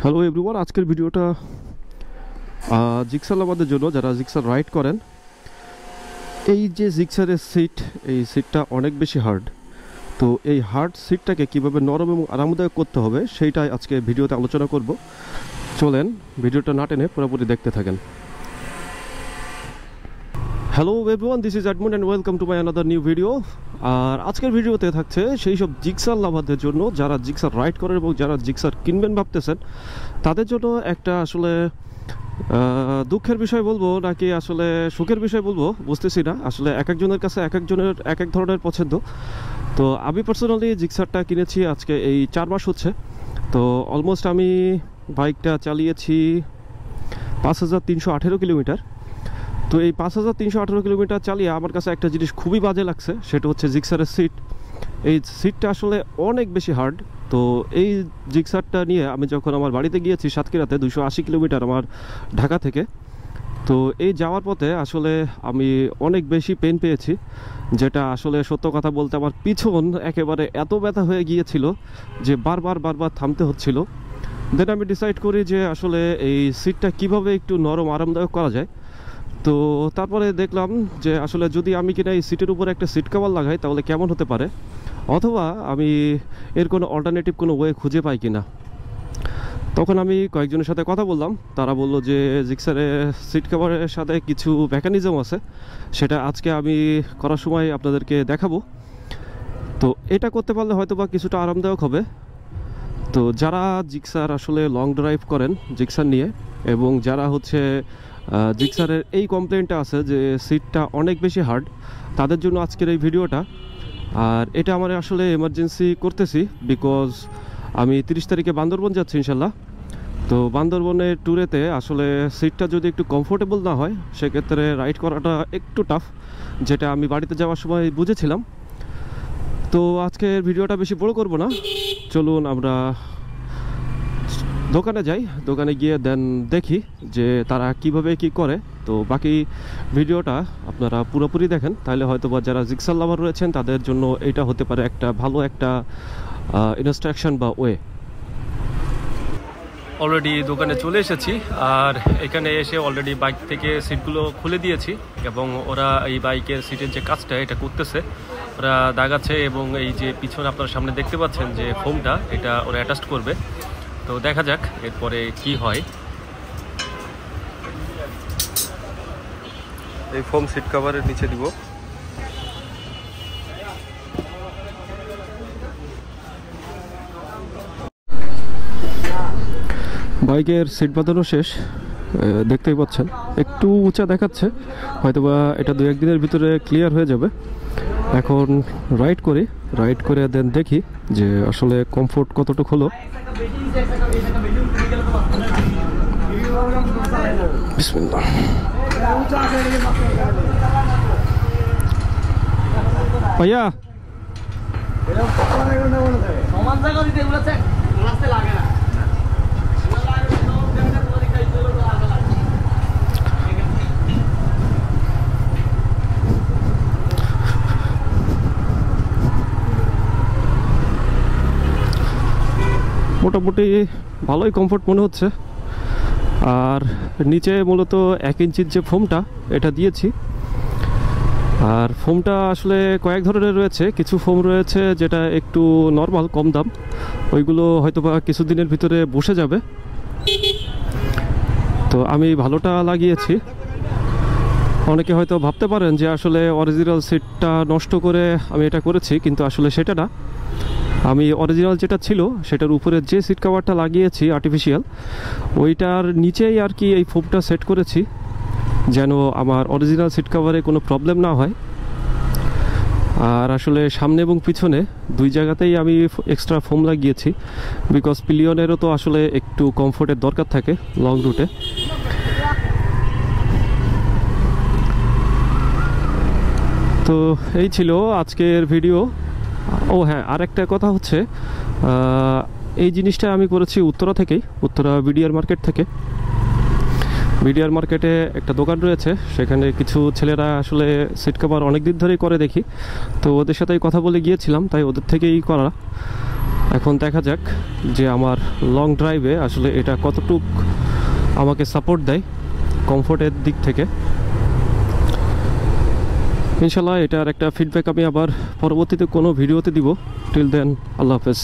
Hello everyone, আজকের ভিডিওটা Gixxer লাভারদের জন্য যারা জিক্সার রাইড করেন। এই যে জিক্সারের সিট, এই সিটটা অনেক বেশি হার্ড। তো এই হার্ড সিটটাকে কীভাবে নরম এবং আরামদায়ক করতে হবে সেইটাই আজকে ভিডিওতে আলোচনা করব। চলেন ভিডিওটা না টেনে পুরোপুরি দেখতে থাকেন। Hello everyone, this is Edmond and welcome to my another new video. আর আজকের ভিডিওতে থাকছে সেই সব জিক্সার লাভারদের জন্য যারা জিক্সার রাইড করেন এবং যারা জিক্সার কিনবেন ভাবতেছেন, তাদের জন্য একটা আসলে দুঃখের বিষয় বলবো নাকি আসলে সুখের বিষয় বলবো বুঝতেছি না। আসলে এক একজনের কাছে এক একজনের এক এক ধরনের পছন্দ। তো আমি পার্সোনালি জিক্সারটা কিনেছি আজকে এই 4 মাস হচ্ছে। তো অলমোস্ট আমি বাইকটা চালিয়েছি 5318 কিলোমিটার। তো এই 5318 কিলোমিটার চালিয়ে আমার কাছে একটা জিনিস খুবই বাজে লাগছে, সেটা হচ্ছে জিক্সারের সিট। এই সিটটা আসলে অনেক বেশি হার্ড। তো এই জিক্সারটা নিয়ে আমি যখন আমার বাড়িতে গিয়েছি সাতক্ষীরাতে, 280 কিলোমিটার আমার ঢাকা থেকে, তো এই যাওয়ার পথে আসলে আমি অনেক বেশি পেন পেয়েছি, যেটা আসলে সত্য কথা বলতে আমার পিছন একেবারে এত ব্যথা হয়ে গিয়েছিল যে বারবার থামতে হচ্ছিল। দেন আমি ডিসাইড করি যে আসলে এই সিটটা কিভাবে একটু নরম আরামদায়ক করা যায়। তো তারপরে দেখলাম যে আসলে যদি আমি কিনা এই সিটের উপরে একটা সিট কভার লাগাই তাহলে কেমন হতে পারে, অথবা আমি এর কোনো অল্টারনেটিভ কোনো ওয়ে খুঁজে পাই কিনা। তখন আমি কয়েকজনের সাথে কথা বললাম, তারা বললো যে জিক্সারের সিট কভারের সাথে কিছু মেকানিজম আছে, সেটা আজকে আমি করার সময় আপনাদেরকে দেখাবো। তো এটা করতে পারলে হয়তো বা কিছুটা আরামদায়ক হবে। তো যারা জিক্সার আসলে লং ড্রাইভ করেন জিক্সার নিয়ে, এবং যারা হচ্ছে জিক্সারের এই কমপ্লেনটা আছে যে সিটটা অনেক বেশি হার্ড, তাদের জন্য আজকের এই ভিডিওটা। আর এটা আমার আসলে এমার্জেন্সি করতেছি, বিকজ আমি 30 তারিখে বান্দরবন যাচ্ছি ইনশাল্লাহ। তো বান্দরবনের ট্যুরেতে আসলে সিটটা যদি একটু কমফোর্টেবল না হয় সেক্ষেত্রে রাইড করাটা একটু টাফ, যেটা আমি বাড়িতে যাওয়ার সময় বুঝেছিলাম। তো আজকের ভিডিওটা বেশি বড় করব না, চলুন আমরা দোকানে যাই। দোকানে গিয়ে দেন দেখি যে তারা কিভাবে কি করে। তো বাকি ভিডিওটা আপনারা পুরোপুরি দেখেন, তাহলে হয়তো বা যারা জিক্সার লাভার রয়েছেন তাদের জন্য এটা হতে পারে একটা ভালো একটা ইনস্ট্রাকশন বা ওয়ে। অলরেডি দোকানে চলে এসেছি, আর এখানে এসে অলরেডি বাইক থেকে সিটগুলো খুলে দিয়েছি, এবং ওরা এই বাইকের সিটের যে কাজটা এটা করতেছে, ওরা দাগাচ্ছে। এবং এই যে পিছনে আপনার সামনে দেখতে পাচ্ছেন যে ফোমটা, এটা ওরা অ্যাটাচ করবে। তো দেখা যাক এরপরে কি হয়। এই ফোম সিট কভারের নিচে দিব। বাইকের সিট বাঁধানো শেষ, দেখতেই পাচ্ছেন একটু উঁচা দেখাচ্ছে, হয়তোবা এটা 2-1 দিনের ভিতরে ক্লিয়ার হয়ে যাবে। এখন রাইড করে দেন দেখি যে আসলে কমফোর্ট কতটুকু হলো। বিসমিল্লাহ। ভাইয়া মোটামুটি ভালোই কমফোর্ট মনে হচ্ছে। আর নিচে মূলত 1 ইঞ্চির যে ফোমটা এটা দিয়েছি। আর ফোমটা আসলে কয়েক ধরনের রয়েছে, কিছু ফোম রয়েছে যেটা একটু নর্মাল কম দাম, ওইগুলো হয়তো বা কিছুদিনের ভিতরে বসে যাবে। তো আমি ভালোটা লাগিয়েছি। অনেকে হয়তো ভাবতে পারেন যে আসলে অরিজিনাল সিটটা নষ্ট করে আমি এটা করেছি, কিন্তু আসলে সেটা না। আমি অরিজিনাল যেটা ছিল সেটার উপরে যে সিট কভারটা লাগিয়েছি আর্টিফিশিয়াল, ওইটার নিচেই আর কি এই ফোমটা সেট করেছি, যেন আমার অরিজিনাল সিট কভারে কোনো প্রবলেম না হয়। আর আসলে সামনে এবং পিছনে 2 জায়গাতেই আমি এক্সট্রা ফোম লাগিয়েছি, বিকজ পিলিয়নেরও তো আসলে একটু কমফোর্টের দরকার থাকে লং রুটে। তো এই ছিল আজকের ভিডিও। ও হ্যাঁ, আরেকটা কথা হচ্ছে, এই জিনিসটা আমি করেছি উত্তরা বিডিআর মার্কেট থেকে। বিডিআর মার্কেটে একটা দোকান রয়েছে, সেখানে কিছু ছেলেরা আসলে সিট কভার অনেক দিন ধরেই করে দেখি, তো ওদের সাথেই কথা বলে গিয়েছিলাম, তাই ওদের থেকেই করা। এখন দেখা যাক যে আমার লং ড্রাইভে আসলে এটা কতটুক আমাকে সাপোর্ট দেয় কমফোর্টের দিক থেকে। ইনশাল্লাহ এটার একটা ফিডব্যাক আমি আবার পরবর্তীতে কোনো ভিডিওতে দিব। টিল দেন, আল্লাহ হাফেজ।